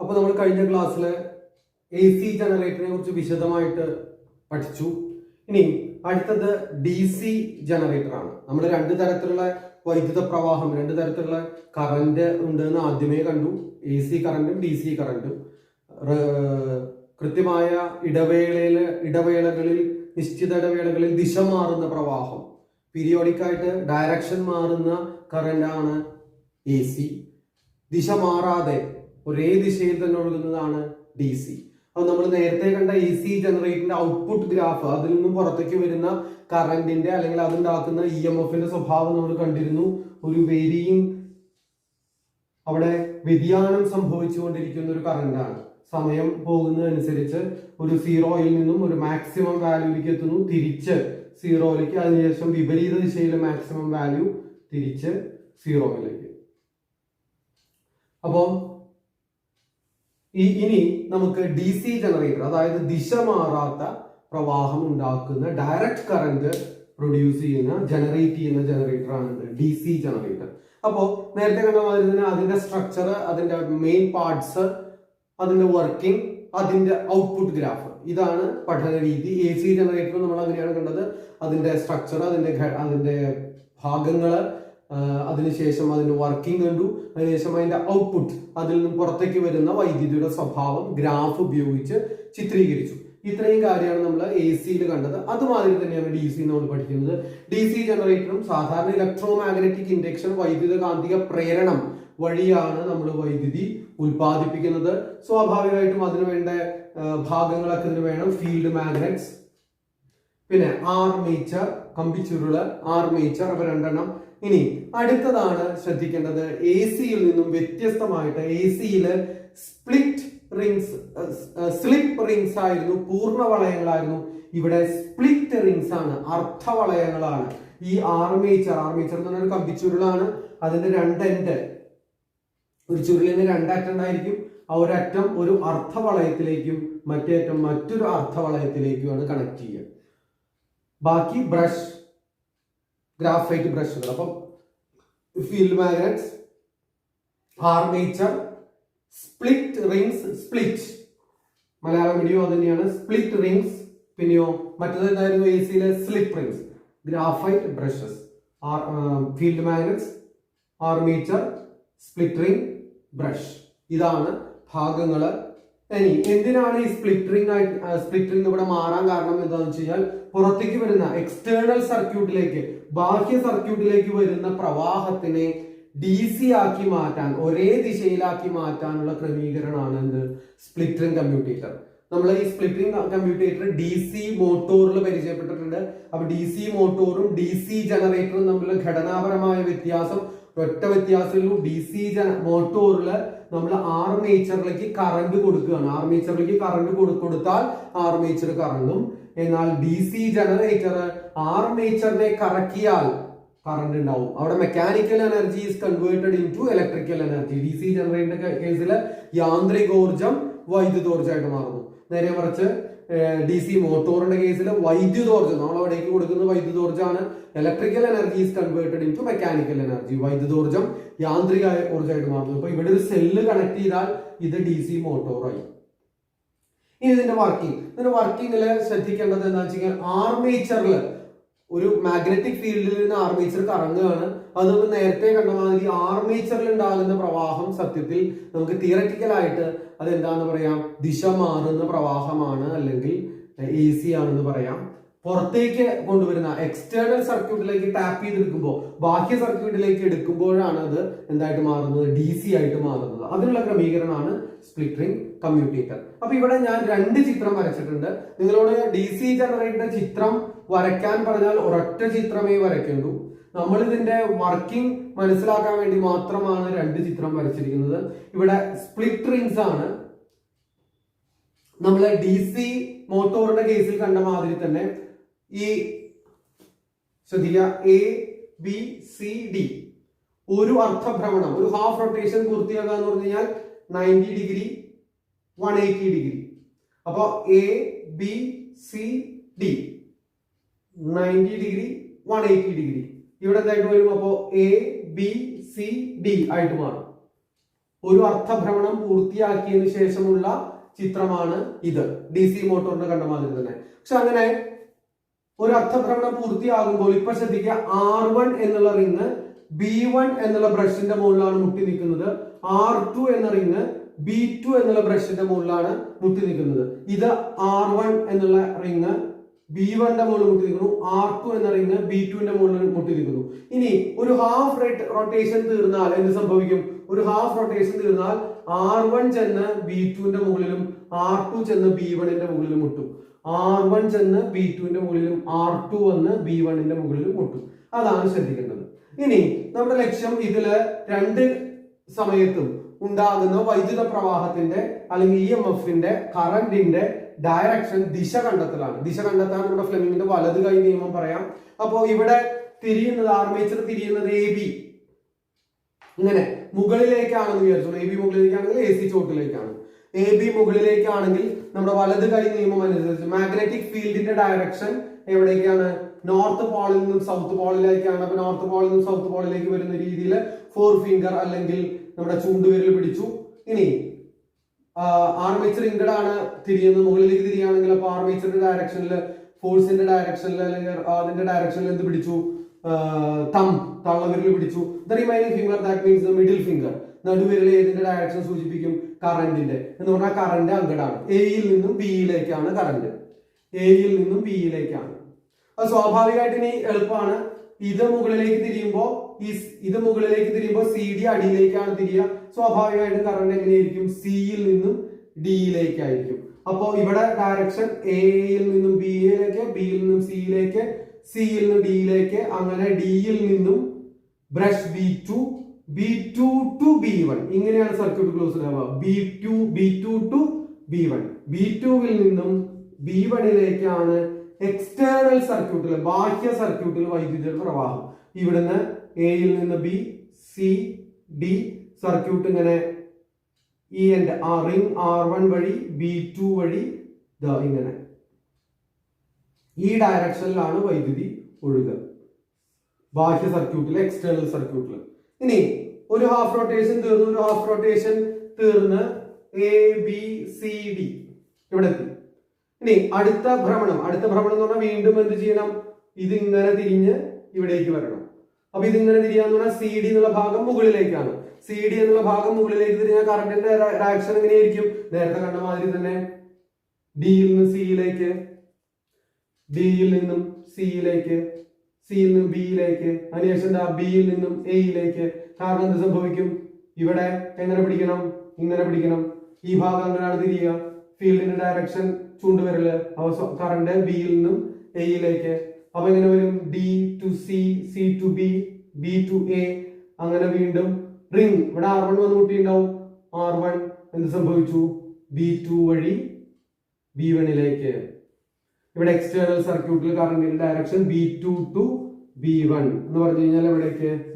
അപ്പോൾ നമ്മൾ കഴിഞ്ഞ ക്ലാസ്സിൽ എ സി ജനറേറ്ററിനെ കുറിച്ച് വിശദമായിട്ട് പഠിച്ചു. ഇനി അടുത്തത് ഡി സി ജനറേറ്റർ ആണ്. നമ്മൾ രണ്ട് തരത്തിലുള്ള വൈദ്യുത പ്രവാഹം, രണ്ട് തരത്തിലുള്ള കറന്റ് ഉണ്ടെന്ന് ആദ്യമേ കണ്ടു. എ സി കറന്റും ഡി സി കറന്റും. കൃത്യമായ ഇടവേളകളിൽ നിശ്ചിത ഇടവേളകളിൽ ദിശ മാറുന്ന പ്രവാഹം, പീരിയോഡിക് ആയിട്ട് ഡയറക്ഷൻ മാറുന്ന കറന്റാണ് എ സി. ദിശ മാറാതെ ഒരേ ദിശയിൽ തന്നെ ഒഴുകുന്നതാണ് ഡി സി. അപ്പൊ നമ്മൾ നേരത്തെ കണ്ട എ സി ജനറേറ്ററിന്റെ ഔട്ട്പുട്ട് ഗ്രാഫ്, അതിൽ നിന്നും പുറത്തേക്ക് വരുന്ന കറന്റിന്റെ അല്ലെങ്കിൽ അതുണ്ടാക്കുന്ന ഇ എം എഫിന്റെ സ്വഭാവം നമ്മൾ കണ്ടിരുന്നു. ഒരു വേരിയിങ്, അവിടെ വ്യതിയാനം സംഭവിച്ചുകൊണ്ടിരിക്കുന്ന ഒരു കറന്റാണ്. സമയം പോകുന്നതനുസരിച്ച് ഒരു സീറോയിൽ നിന്നും ഒരു മാക്സിമം വാല്യൂലേക്ക് എത്തുന്നു, തിരിച്ച് സീറോയിലേക്ക്, അതിനുശേഷം വിപരീത ദിശയിലെ മാക്സിമം വാല്യൂ തിരിച്ച് സീറോയിലേക്ക്. അപ്പോൾ ഇനി നമുക്ക് ഡി സി ജനറേറ്റർ, അതായത് ദിശ മാറാത്ത പ്രവാഹം ഉണ്ടാക്കുന്ന ഡയറക്റ്റ് കറന്റ് പ്രൊഡ്യൂസ് ചെയ്യുന്ന ജനറേറ്റ് ചെയ്യുന്ന ജനറേറ്റർ ആണ് ഡി സി ജനറേറ്റർ. അപ്പോൾ നേരത്തെ കണ്ട മാതിരി തന്നെ അതിന്റെ സ്ട്രക്ചർ, അതിന്റെ മെയിൻ പാർട്സ്, അതിന്റെ വർക്കിംഗ്, അതിന്റെ ഔട്ട്പുട്ട് ഗ്രാഫ്, ഇതാണ് പഠന രീതി. എ സി ജനറേറ്റർ നമ്മൾ അങ്ങനെയാണ് കണ്ടത്. അതിന്റെ സ്ട്രക്ചർ, അതിന്റെ ഭാഗങ്ങള്, അതിനുശേഷം അതിന്റെ വർക്കിംഗ് കണ്ടു. അതിനുശേഷം അതിന്റെ ഔട്ട്പുട്ട്, അതിൽ നിന്നും പുറത്തേക്ക് വരുന്ന വൈദ്യുതിയുടെ സ്വഭാവം ഗ്രാഫ് ഉപയോഗിച്ച് ചിത്രീകരിച്ചു. ഇത്രയും കാര്യമാണ് നമ്മൾ എ സിയിൽ കണ്ടത്. അതുമാതിരി തന്നെയാണ് ഡി സി നമ്മൾ പഠിക്കുന്നത്. ഡി സി ജനറേറ്ററും സാധാരണ ഇലക്ട്രോ മാഗ്നറ്റിക് ഇൻഡക്ഷൻ, വൈദ്യുത കാന്തിക പ്രേരണം വഴിയാണ് നമ്മൾ വൈദ്യുതി ഉൽപ്പാദിപ്പിക്കുന്നത്. സ്വാഭാവികമായിട്ടും അതിനുവേണ്ട ഭാഗങ്ങളൊക്കെ ഇതിന് വേണം. ഫീൽഡ് മാഗ്നറ്റ്സ്, പിന്നെ ആർമേച്ചർ, കമ്പിച്ചുരുള്, ആർമേച്ചർ, അവ രണ്ടെണ്ണം. ഇനി അടുത്തതാണ് ശ്രദ്ധിക്കേണ്ടത്, എ സിയിൽ നിന്നും വ്യത്യസ്തമായിട്ട് എ സിയില് സ്ലിപ്പ് റിങ്സ് ആയിരുന്നു, പൂർണ്ണ വളയങ്ങളായിരുന്നു. ഇവിടെ സ്പ്ലിറ്റ് റിങ്സ് ആണ്, അർദ്ധവളയങ്ങളാണ്. ഈ ആർമേച്ചർ എന്ന് പറഞ്ഞാൽ കമ്പിച്ചുരുളാണ്. അതിന്റെ രണ്ടെൻഡ്, ഒരു ചുരുളിന് രണ്ടറ്റം ഉണ്ടായിരിക്കും. ആ ഒരറ്റം ഒരു അർദ്ധവളയത്തിലേക്കും മറ്റേ അറ്റം മറ്റൊരു അർദ്ധവളയത്തിലേക്കുമാണ് കണക്ട് ചെയ്യുക. ബാക്കി ബ്രഷ്, ഗ്രാഫൈറ്റ് ബ്രഷുകൾ. അപ്പം field magnets, armature, split rings, split Malayalam video അത് തന്നെയാണ്, സ്പ്ലിറ്റ് റിങ്സ്. പിന്നെയോ മറ്റേത് എന്തായിരുന്നു എ സിയിലെ slip rings, graphite brushes, field magnets, armature, split ring, brush. ഇതാണ് ഭാഗങ്ങള്. ഇനി എന്തിനാണ് ഈ സ്പ്ലിറ്റ് റിംഗ് ഇവിടെ മാറാൻ കാരണം എന്താണെന്ന് വെച്ച് കഴിഞ്ഞാൽ, പുറത്തേക്ക് വരുന്ന എക്സ്റ്റേണൽ സർക്യൂട്ടിലേക്ക്, ബാഹ്യ സർക്യൂട്ടിലേക്ക് വരുന്ന പ്രവാഹത്തിനെ ഡി സി ആക്കി മാറ്റാൻ, ഒരേ ദിശയിലാക്കി മാറ്റാനുള്ള ക്രമീകരണമാണ് എന്ത്, സ്പ്ലിറ്റ് റിംഗ് കമ്മ്യൂട്ടേറ്റർ. നമ്മൾ ഈ split ring commutator D C മോട്ടോറിൽ പരിചയപ്പെട്ടിട്ടുണ്ട്. അപ്പൊ ഡി സി മോട്ടോറും ഡി സി ജനറേറ്ററും തമ്മിലുള്ള ഘടനാപരമായ വ്യത്യാസം ഒറ്റ വ്യത്യാസമുള്ളൂ. ഡി സി മോട്ടോറില് നമ്മൾ ആർമേച്ചറിലേക്ക് കറണ്ട് കൊടുക്കുകയാണ്. ആർമേച്ചറിലേക്ക് കറണ്ട് കൊടുത്താൽ ആർമേച്ചർ കറങ്ങും. എന്നാൽ ഡി സി ജനറേറ്റർ ആർമേച്ചറിനെ കറക്കിയാൽ കറണ്ട് ഉണ്ടാവും. അവിടെ mechanical energy is converted into electrical energy. D C ജനറേറ്ററിന്റെ കേസിൽ യാന്ത്രികോർജം വൈദ്യുതോർജമായിട്ട് മാറുന്നു. നേരെ മറിച്ച് ഡി സി മോട്ടോറിന്റെ കേസിൽ വൈദ്യുതോർജം, നമ്മൾ അവിടേക്ക് കൊടുക്കുന്ന വൈദ്യുതോർജ്ജമാണ്. Electrical energy is converted into mechanical energy. വൈദ്യുതോർജം യാന്ത്രിക ഊർജ്ജമായിട്ട് മാറുന്നു. അപ്പൊ ഇവിടെ ഒരു സെല്ല് കണക്ട് ചെയ്താൽ ഇത് ഡി സി മോട്ടോറായി. ഇനി ഇതിന്റെ വർക്കിങ്ങില് ശ്രദ്ധിക്കേണ്ടത് എന്താ വെച്ച് കഴിഞ്ഞാൽ, ആർമേച്ചറിൽ ഒരു മാഗ്നറ്റിക് ഫീൽഡിൽ നിന്ന് ആർമേച്ചർ കറങ്ങുകയാണ്. അത് നമ്മൾ നേരത്തെ കണ്ട മാതിരി ആർമേച്ചറിൽ ഉണ്ടാകുന്ന പ്രവാഹം സത്യത്തിൽ നമുക്ക് തിയററ്റിക്കലായിട്ട് അതെന്താന്ന് പറയാം, ദിശ മാറുന്ന പ്രവാഹമാണ്, അല്ലെങ്കിൽ എ സി ആണെന്ന് പറയാം. പുറത്തേക്ക് കൊണ്ടുവരുന്ന എക്സ്റ്റേണൽ സർക്യൂട്ടിലേക്ക് ടാപ്പ് ചെയ്തെടുക്കുമ്പോൾ, ബാഹ്യ സർക്യൂട്ടിലേക്ക് എടുക്കുമ്പോഴാണ് അത് എന്തായിട്ട് മാറുന്നത്, ഡി സി ആയിട്ട് മാറുന്നത്. അതിനുള്ള ക്രമീകരണമാണ് സ്പ്ലിറ്റ് റിംഗ് കമ്മ്യൂട്ടേറ്റർ. അപ്പൊ ഇവിടെ ഞാൻ രണ്ട് ചിത്രം വരച്ചിട്ടുണ്ട്. നിങ്ങളോട് ഡി സി ജനറേറ്ററിന്റെ ചിത്രം വരയ്ക്കാൻ പറഞ്ഞാൽ ഒരൊറ്റ ചിത്രമേ വരയ്ക്കണ്ടൂ. നമ്മൾ ഇതിന്റെ വർക്കിംഗ് മനസ്സിലാക്കാൻ വേണ്ടി മാത്രമാണ് രണ്ട് ചിത്രം വരച്ചിരിക്കുന്നത്. ഇവിടെ സ്പ്ലിറ്റ് റിങ്സ് ആണ്. നമ്മൾ ഡി സി മോട്ടോറിന്റെ കേസിൽ കണ്ട മാതിരി തന്നെ ഈ ശ്രദ്ധിക്കുക, എ ബി സി ഡി, ഒരു അർദ്ധഭ്രമണം, ഒരു ഹാഫ് റൊട്ടേഷൻ പൂർത്തിയാക്കുക എന്ന് പറഞ്ഞു കഴിഞ്ഞാൽ 90 ഡിഗ്രി, 180 ഡിഗ്രി. അപ്പൊ A B C D 90 degree, 180 degree. ഇവിടെ എന്തായിട്ട് വരും? അപ്പോ എ ബി സി ഡി ആയിട്ട് മാറും. ഒരു അർത്ഥഭ്രമണം പൂർത്തിയാക്കിയതിനു ശേഷമുള്ള ചിത്രമാണ് ഇത്. DC മോട്ടോറിന് കണ്ട മാതിരി തന്നെ. പക്ഷെ അങ്ങനെ ഒരു അർത്ഥഭ്രമണം പൂർത്തിയാകുമ്പോൾ ഇപ്പൊ ശ്രദ്ധിക്കുക, R1 എന്നുള്ള റിങ് B1 എന്നുള്ള ബ്രഷിന്റെ മുകളിലാണ് മുട്ടി നിൽക്കുന്നത്. R2 എന്ന റിങ് B2 എന്നുള്ള ബ്രഷിന്റെ മുകളിലാണ് മുട്ടി നിൽക്കുന്നത്. ഇത് R1 എന്നുള്ള റിങ് B1ന്റെ മുകളിൽ മുട്ടി നിൽക്കുന്നു. R2 എന്ന റിങ് B2ന്റെ മുകളിൽ മുട്ടി നിൽക്കുന്നു. ഇനി ഒരു ഹാഫ് റൊട്ടേഷൻ തീർന്നാൽ എന്ത് സംഭവിക്കും? ഒരു ഹാഫ് റൊട്ടേഷൻ തീർന്നാൽ R1 ചെന്ന് B2ന്റെ മുകളിലും R2 ചെന്ന് B1ന്റെ മുകളിലും മുട്ടും. R1 ചെന്ന് B2ന്റെ മുകളിലും R2 വന്ന് B1ന്റെ മുകളിലും മുട്ടും. അതാണ് ശ്രദ്ധിക്കേണ്ടത്. ഇനി നമ്മുടെ ലക്ഷ്യം ഇതില് രണ്ട് സമയത്തും ഉണ്ടാകുന്ന വൈദ്യുത പ്രവാഹത്തിന്റെ അല്ലെങ്കിൽ EMFന്റെ കറന്റിന്റെ ഡയറക്ഷൻ, ദിശ കണ്ടെത്തലാണ്. ദിശ കണ്ടെത്താൻ നമ്മുടെ ഫ്ലെമിങ്ങിന്റെ വലത് കൈ നിയമം പറയാം. അപ്പോ ഇവിടെ തിരിയുന്നത്, ആർമേച്ചർ തിരിയുന്നത് AB ഇങ്ങനെ മുകളിലേക്കാണെന്ന് വിചാരിച്ചു. AB മുകളിലേക്കാണെങ്കിൽ AC ചോട്ടിലേക്കാണ്. AB മുകളിലേക്കാണെങ്കിൽ നമ്മുടെ വലത് കൈ നിയമം അനുസരിച്ച് മാഗ്നറ്റിക് ഫീൽഡിന്റെ ഡയറക്ഷൻ എവിടേക്കാണ്? നോർത്ത് പോളിൽ നിന്നും സൗത്ത് പോളിലേക്കാണ്. അപ്പൊ നോർത്ത് പോളിൽ നിന്നും സൗത്ത് പോളിലേക്ക് വരുന്ന രീതിയിൽ 4 ഫിംഗർ അല്ലെങ്കിൽ നമ്മുടെ ചൂണ്ടുവിരൽ പിടിച്ചു. ഇനി ആർമേച്ചർ ഇങ്ങോട്ട് ആണ് തിരിയുന്നത്, മുകളിലേക്ക് തിരിയുകയാണെങ്കിൽ അപ്പൊ ആർമേച്ചറിന്റെ ഡയറക്ഷനിൽ, ഫോഴ്സിന്റെ ഡയറക്ഷനിൽ അല്ലെങ്കിൽ അതിന്റെ ഡയറക്ഷനിൽ എന്ത് പിടിച്ചു? തള്ളവിരൽ പിടിച്ചു. The remaining finger, that means the middle finger, നടുവിരൽ ഏതിന്റെ ഡയറക്ഷൻ സൂചിപ്പിക്കും? കറന്റിന്റെ. എന്ന് പറഞ്ഞാൽ കറന്റ് അങ്ങടാണ്. എയിൽ നിന്നും ബിയിലേക്കാണ് കറന്റ്. എയിൽ നിന്നും ബിയിലേക്കാണ്. അത് സ്വാഭാവികമായിട്ട് ഇനി എളുപ്പമാണ്. ഇത് മുകളിലേക്ക് തിരിയുമ്പോ CD അടിയിലേക്കാണ് തിരിയുക. സ്വാഭാവികമായിട്ടും കറന്റ് എങ്ങനെയായിരിക്കും? സിയിൽ നിന്നും ഡിയിലേക്കായിരിക്കും. അപ്പോ ഇവിടെ ഡയറക്ഷൻ എയിൽ നിന്നും ബിയിലേക്ക്, ബിയിൽ നിന്നും സിയിലേക്ക്, സിയിൽ നിന്ന് ഡിയിലേക്ക്, അങ്ങനെ ഡിയിൽ നിന്നും ബ്രഷ് B2 ടു B1, ഇങ്ങനെയാണ് സർക്യൂട്ട് ക്ലോസ് ആവുക. B2 to B1. B2വിൽ നിന്നും B1ലേക്കാണ് എക്സ്റ്റേണൽ സർക്യൂട്ടിൽ, ബാഹ്യ സർക്യൂട്ടിൽ വൈദ്യുത പ്രവാഹം. ഇവിടുന്ന് എയിൽ നിന്ന് B, C, D സർക്യൂട്ട് ഇങ്ങനെ ഈ എൻഡ് റിംഗ് R1 വഴി B2 വഴി ഇങ്ങനെ ഈ ഡയറക്ഷനിലാണ് വൈദ്യുതി ഒഴുകുക, ബാഹ്യ സർക്യൂട്ടിൽ, എക്സ്റ്റേണൽ സർക്യൂട്ടിൽ. ഇനി ഒരു ഹാഫ് റൊട്ടേഷൻ തീർന്ന് ABCD ഇവിടെ എത്തി. ഇനി അടുത്ത ഭ്രമണം എന്ന് പറഞ്ഞാൽ വീണ്ടും എന്ത് ചെയ്യണം? ഇതിങ്ങനെ തിരിഞ്ഞ് ഇവിടേക്ക് വരണം. അപ്പൊ ഇതിങ്ങനെ തിരിയാന്ന് പറഞ്ഞാൽ CD എന്നുള്ള ഭാഗം മുകളിലേക്കാണ്. CD എന്നുള്ള ഭാഗം മുകളിലേക്ക് തിരിഞ്ഞാൽ കറന്റിന്റെ ഡയറക്ഷൻ എങ്ങനെയായിരിക്കും? നേരത്തെ കണ്ട മാതിരി തന്നെ ഡിയിൽ നിന്ന് സിയിലേക്ക്, ഡിയിൽ നിന്നും സിയിലേക്ക്, സിയിൽ നിന്നും ബിയിലേക്ക്, അതിനുശേഷം ബിയിൽ നിന്നും എയിലേക്ക്. കാരണം എന്ത് സംഭവിക്കും? ഇവിടെ എങ്ങനെ പിടിക്കണം? ഇങ്ങനെ പിടിക്കണം. ഈ ഭാഗം അങ്ങനെയാണ് തിരിയുക. ഫീൽഡിന്റെ ഡയറക്ഷൻ ചൂണ്ടുവിരല്, കറണ്ട് ബിയിൽ നിന്നും എയിലേക്ക്. അപ്പൊ എങ്ങനെ വരും? D to C, C to B, B to A, അങ്ങനെ വീണ്ടും റിംഗ്. ഇവിടെ R1 വന്ന് മുട്ടിണ്ടാവും. R1 എന്ത് സംഭവിച്ചു? B2 വഴി B1ലേക്ക്. ഇവിടെ എക്സ്റ്റേണൽ സർക്യൂട്ടിൽ കറണ്ടിന്റെ ഡയറക്ഷൻ B2 ടു B1 എന്ന് പറഞ്ഞു കഴിഞ്ഞാൽ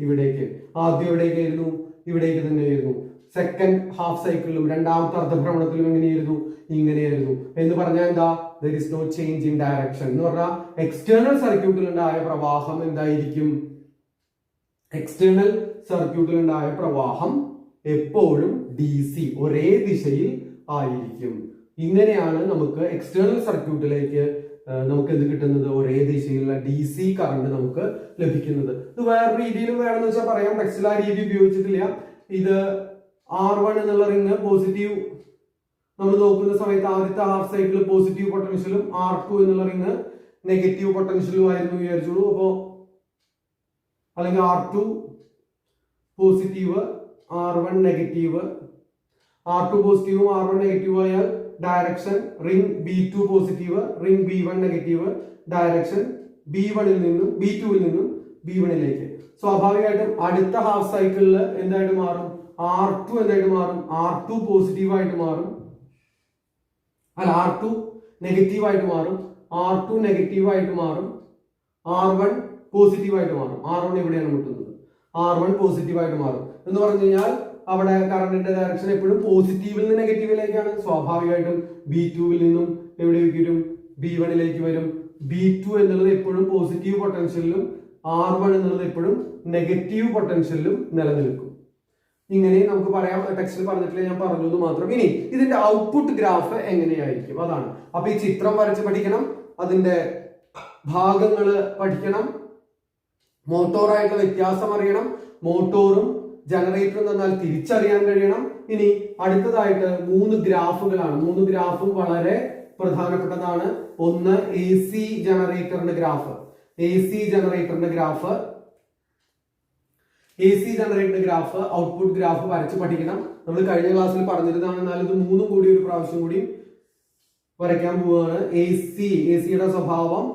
ഇവിടേക്ക്. ആദ്യം എവിടേക്കായിരുന്നു? ഇവിടേക്ക് തന്നെയായിരുന്നു. സെക്കൻഡ് ഹാഫ് സൈക്കിളിലും രണ്ടാമത്തെ അർദ്ധഭ്രമണത്തിലും എങ്ങനെയായിരുന്നു? ഇങ്ങനെയായിരുന്നു. എന്ന് പറഞ്ഞാൽ എന്താ? there is no change in direction എന്ന് പറഞ്ഞാൽ എക്സ്റ്റേണൽ സർക്യൂട്ടിൽ ഉണ്ടായ പ്രവാഹം എന്തായിരിക്കും? എക്സ്റ്റേണൽ സർക്യൂട്ടിൽ ഉണ്ടായ പ്രവാഹം എപ്പോഴും DC, ഒരേ ദിശയിൽ ആയിരിക്കും. ഇങ്ങനെയാണ് നമുക്ക് എക്സ്റ്റേണൽ സർക്യൂട്ടിലേക്ക് നമുക്ക് എന്ത് കിട്ടുന്നത്? ഒരേ ദിശയിലുള്ള DC കറണ്ട് നമുക്ക് ലഭിക്കുന്നത്. ഇത് വേറെ രീതിയിലും വേണമെന്ന് വെച്ചാൽ പറയാം. ടെക്സ്റ്റിൽ ആ രീതി ഉപയോഗിച്ചിട്ടില്ല. ഇത് R1 എന്നുള്ള റിംഗ് പോസിറ്റീവ് നമ്മൾ നോക്കുന്ന സമയത്ത് ആദ്യത്തെ ഹാഫ് സൈക്കിൾ പോസിറ്റീവ് പൊട്ടൻഷ്യലും R2 എന്നുള്ള റിംഗ് നെഗറ്റീവ് പൊട്ടൻഷ്യലും ആയിരുന്നു വിചാരിച്ചോളൂ. അപ്പോ അല്ലെങ്കിൽ R2 positive, R1 negative. R2 പോസിറ്റീവും R1 നെഗറ്റീവ് ആയാൽ direction ring B2 positive, ring B1 negative, direction B1ൽ നിന്നും B2വിൽ നിന്നും B1ലേക്ക്. സ്വാഭാവികമായിട്ടും അടുത്ത ഹാഫ് സൈക്കിളിൽ എന്തായിട്ട് മാറും? R2 എന്തായിട്ട് മാറും? R2 പോസിറ്റീവ് ആയിട്ട് മാറും. R2 നെഗറ്റീവ് ആയിട്ട് മാറും. R2 നെഗറ്റീവ് ആയിട്ട് മാറും. R1 പോസിറ്റീവ് ആയിട്ട് മാറും. R1 എവിടെയാണ് മുട്ടുന്നത്? R1 പോസിറ്റീവ് ആയിട്ട് മാറും. എന്ന് പറഞ്ഞു കഴിഞ്ഞാൽ അവിടെ കറണ്ടിന്റെ ഡയറക്ഷൻ എപ്പോഴും പോസിറ്റീവിൽ നിന്ന് നെഗറ്റീവിലേക്കാണ്. സ്വാഭാവികമായിട്ടും B2വിൽ നിന്നും എവിടേക്ക് വരും? B1ലേക്ക് വരും. B2 എന്നുള്ളത് എപ്പോഴും പോസിറ്റീവ് പൊട്ടൻഷ്യലിലും R1 എന്നുള്ളത് എപ്പോഴും നെഗറ്റീവ് പൊട്ടൻഷ്യലിലും നിലനിൽക്കും. ഇങ്ങനെ നമുക്ക് പറയാം. ടെക്സ്റ്റിൽ പറഞ്ഞിട്ടില്ല, ഞാൻ പറഞ്ഞത് മാത്രം. ഇനി ഇതിന്റെ ഔട്ട്പുട്ട് ഗ്രാഫ് എങ്ങനെയായിരിക്കും അതാണ്. അപ്പൊ ഈ ചിത്രം വരച്ച് പഠിക്കണം, അതിന്റെ ഭാഗങ്ങള് പഠിക്കണം, മോട്ടോറായിട്ടുള്ള വ്യത്യാസം അറിയണം, മോട്ടോറും ജനറേറ്ററും തന്നാൽ തിരിച്ചറിയാൻ കഴിയണം. ഇനി അടുത്തതായിട്ട് 3 ഗ്രാഫുകളാണ്. 3 ഗ്രാഫും വളരെ പ്രധാനപ്പെട്ടതാണ്. ഒന്ന് AC ജനറേറ്ററിന്റെ ഗ്രാഫ്. AC ജനറേറ്ററിന്റെ ഗ്രാഫ് ഔട്ട്പുട്ട് ഗ്രാഫ് വരച്ച് പഠിക്കണം. നമ്മൾ കഴിഞ്ഞ ക്ലാസ്സിൽ പറഞ്ഞിരുന്നതാണ്, എന്നാൽ ഇത് 3 കൂടി ഒരു പ്രാവശ്യം കൂടി വരയ്ക്കാൻ പോവുകയാണ്. ACയുടെ സ്വഭാവം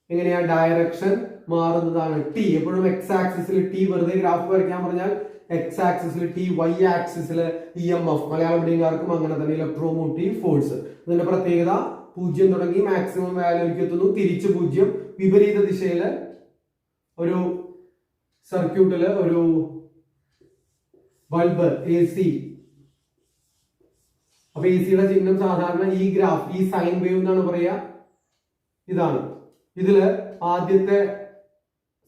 എങ്ങനെയാ? ഡയറക്ഷൻ മാറുന്നതാണ്. ടി എപ്പോഴും എക്സ് ആക്സിസിൽ ടി, വെറുതെ ഗ്രാഫ് വരയ്ക്കാൻ പറഞ്ഞാൽ എക്സ് ആക്സിസിൽ ടി, വൈ ആക്സിസിൽ EMF. മലയാളം മീഡിയംകാർക്കും അങ്ങനെ തന്നെ, ഇലക്ട്രോമോട്ടീവ് ഫോഴ്സ്. ഇതിന്റെ പ്രത്യേകത 0 തുടങ്ങി മാക്സിമം വാല്യൂലേക്ക് എത്തുന്നു, തിരിച്ച് 0. വിപരീത ദിശയില് ഒരു സർക്യൂട്ടില് ഒരു ബൾബ് AC. അപ്പൊ ACയുടെ ചിഹ്നം സാധാരണ ഈ ഗ്രാഫ്, ഈ സൈൻ വേവ് എന്നാണ് പറയാ. ഇതാണ്. ഇതില് ആദ്യത്തെ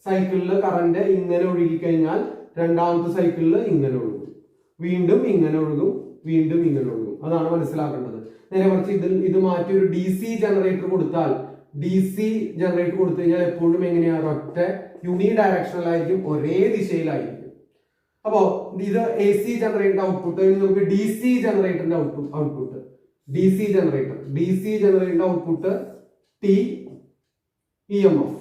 സൈക്കിളില് കറന്റ് ഇങ്ങനെ ഒഴുകി കഴിഞ്ഞാൽ രണ്ടാമത്തെ സൈക്കിളിൽ ഇങ്ങനെ ഒഴുകും, വീണ്ടും ഇങ്ങനെ ഒഴുകും, വീണ്ടും ഇങ്ങനെ ഒഴുകും. അതാണ് മനസ്സിലാക്കേണ്ടത്. നേരെ മറിച്ച് ഇത് മാറ്റി ഒരു DC ജനറേറ്റർ കൊടുത്താൽ, DC ജനറേറ്റർ കൊടുത്തു കഴിഞ്ഞാൽ എപ്പോഴും എങ്ങനെയാണ്? ഒറ്റ യൂണി ഡയറക്ഷണൽ ആയിരിക്കും, ഒരേ ദിശയിലായിരിക്കും. അപ്പോ ഇത് AC ജനറേറ്ററിന്റെ ഔട്ട്പുട്ട്. നമുക്ക് DC ജനറേറ്ററിന്റെ ഔട്ട്പുട്ട് DC ജനറേറ്ററിന്റെ ഔട്ട്പുട്ട് T EMF.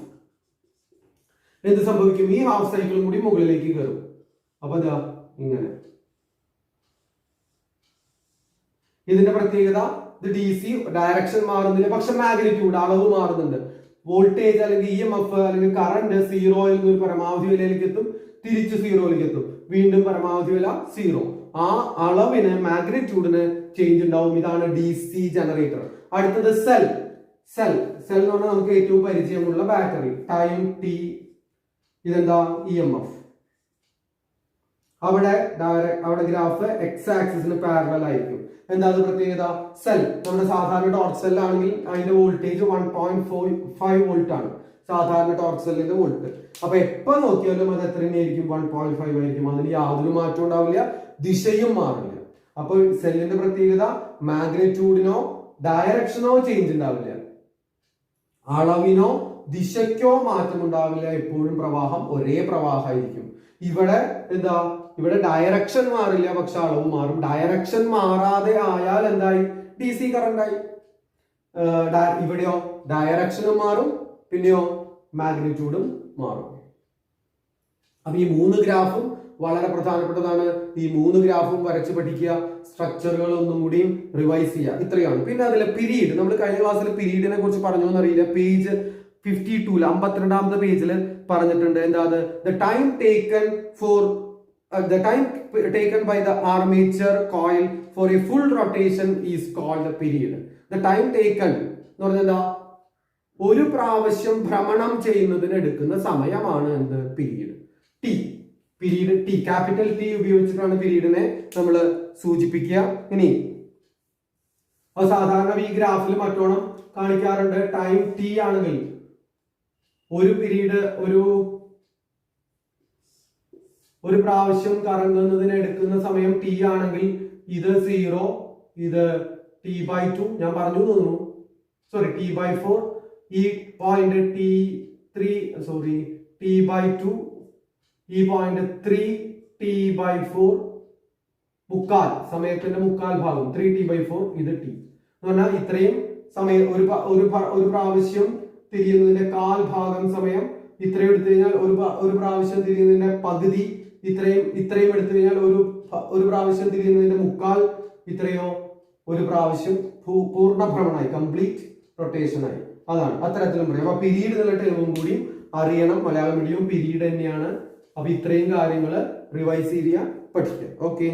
എന്ത് സംഭവിക്കും? ഈ ഹാഫ് സൈക്കിളും കൂടി മുകളിലേക്ക് കയറും. അപ്പൊ ഇതാ ഇങ്ങനെ. ഇതിന്റെ പ്രത്യേകത, ഇത് DC ഡയറക്ഷൻ മാറുന്നില്ല, പക്ഷെ മാഗ്നിറ്റ്യൂഡ് അളവ് മാറുന്നുണ്ട്. വോൾട്ടേജ് അല്ലെങ്കിൽ EMF അല്ലെങ്കിൽ കറന്റ് 0യിൽ നിന്ന് പരമാവധി വിലയിലേക്ക് എത്തും, തിരിച്ച് 0യിലേക്ക് എത്തും, വീണ്ടും പരമാവധി വില 0. ആ അളവിന് മാഗ്നിറ്റ്യൂഡിന് ചേഞ്ച് ഉണ്ടാവും. ഇതാണ് DC ജനറേറ്റർ. അടുത്തത് സെൽ എന്ന് പറഞ്ഞാൽ നമുക്ക് ഏറ്റവും പരിചയമുള്ള ബാറ്ററി. ടൈം T, ഇതെന്താ? EMF. അവിടെ ഗ്രാഫ് എക്സ് ആക്സിസിന് പാരലൽ ആയിരിക്കും. എന്താ അത് പ്രത്യേകത? സെൽ നമ്മുടെ സാധാരണ ടോർച്ച് സെല്ലാണെങ്കിൽ അതിന്റെ വോൾട്ടേജ് 1.5 വോൾട്ട് ആണ്, സാധാരണ ടോർച്ച് സെല്ലിന്റെ വോൾട്ട്. അപ്പൊ എപ്പോ നോക്കിയാലും അത് എത്ര തന്നെയായിരിക്കും? 1.5 ആയിരിക്കും. അതിന് യാതൊരു മാറ്റവും ഉണ്ടാവില്ല, ദിശയും മാറില്ല. അപ്പൊ സെല്ലിന്റെ പ്രത്യേകത, മാഗ്നിറ്റ്യൂഡിനോ ഡയറക്ഷനോ ചേഞ്ച് ഉണ്ടാവില്ല, അളവിനോ ദിശയ്ക്കോ മാറ്റം ഉണ്ടാവില്ല. എപ്പോഴും പ്രവാഹം ഒരേ പ്രവാഹമായിരിക്കും. ഇവിടെ എന്താ? ഇവിടെ ഡയറക്ഷൻ മാറില്ല, പക്ഷെ അളവ് മാറും. ഡയറക്ഷൻ മാറാതെ ആയാൽ എന്തായി? DC കറണ്ടായി. ഇവിടെയോ ഡയറക്ഷനും മാറും, പിന്നെയോ മാഗ്നിറ്റ്യൂഡും മാറും. അപ്പൊ ഈ 3 ഗ്രാഫും വളരെ പ്രധാനപ്പെട്ടതാണ്. ഈ 3 ഗ്രാഫും വരച്ച് പഠിക്കുക, സ്ട്രക്ചറുകൾ ഒന്നും കൂടിയും റിവൈസ് ചെയ്യുക. ഇത്രയാണ്. പിന്നെ അതിലെ പീരീഡ്, നമ്മൾ കഴിഞ്ഞ ക്ലാസ്സിൽ പീരീഡിനെ കുറിച്ച് പറഞ്ഞു എന്നറിയില്ല. പേജ് 52 52ാമത്തെ പേജിൽ പറഞ്ഞിട്ടുണ്ട്. എന്താ? The time taken by the armature coil for a full rotation is called period. The time taken എന്ന് പറഞ്ഞാൽ എന്താ? ഒരു പ്രാവശ്യം ഭ്രമണം ചെയ്യുന്നതിന് എടുക്കുന്ന സമയമാണ് എന്ത്? Period. Period T, capital T ഉപയോഗിച്ചിട്ടാണ് പീരീഡിനെ നമ്മൾ സൂചിപ്പിക്കുക. ഇനി അത് സാധാരണ ഈ ഗ്രാഫിൽ മറ്റോണം കാണിക്കാറുണ്ട്. ടൈം T ആണെങ്കിൽ ഒരു പീരീഡ് ഒരു പ്രാവശ്യം കറങ്ങുന്നതിന് എടുക്കുന്ന സമയം T ആണെങ്കിൽ ഇത് 0, ഇത് T/2 ഞാൻ പറഞ്ഞു തോന്നുന്നു, സോറി T/4, ഈ പോയിന്റ് T/2, ഈ പോയിന്റ് 3 T/4, മുക്കാൽ സമയത്തിന്റെ മുക്കാൽ ഭാഗം 3T/4, ഇത് T എന്ന് പറഞ്ഞാൽ ഇത്രയും സമയം. ഒരു പ്രാവശ്യം തിരിയുന്നതിന്റെ കാൽ ഭാഗം സമയം ഇത്രയും എടുത്തു കഴിഞ്ഞാൽ ഒരു പ്രാവശ്യം തിരിയുന്നതിന്റെ പകുതി ഇത്രയും എടുത്തു കഴിഞ്ഞാൽ ഒരു പ്രാവശ്യം തിരിയുന്നതിന്റെ മുക്കാൽ ഇത്രയോ ഒരു പ്രാവശ്യം പൂർണ്ണ ഭ്രമണമായി, കംപ്ലീറ്റ് റൊട്ടേഷനായി. അതാണ് അത്തരത്തിലും പറയാം. അപ്പൊ പീരീഡ് എന്നുള്ള ടേമും കൂടി അറിയണം. മലയാളം മീഡിയം പീരീഡ് തന്നെയാണ്. അപ്പൊ ഇത്രയും കാര്യങ്ങൾ റിവൈസ് ചെയ്യുക, പഠിക്കുക. ഓക്കെ.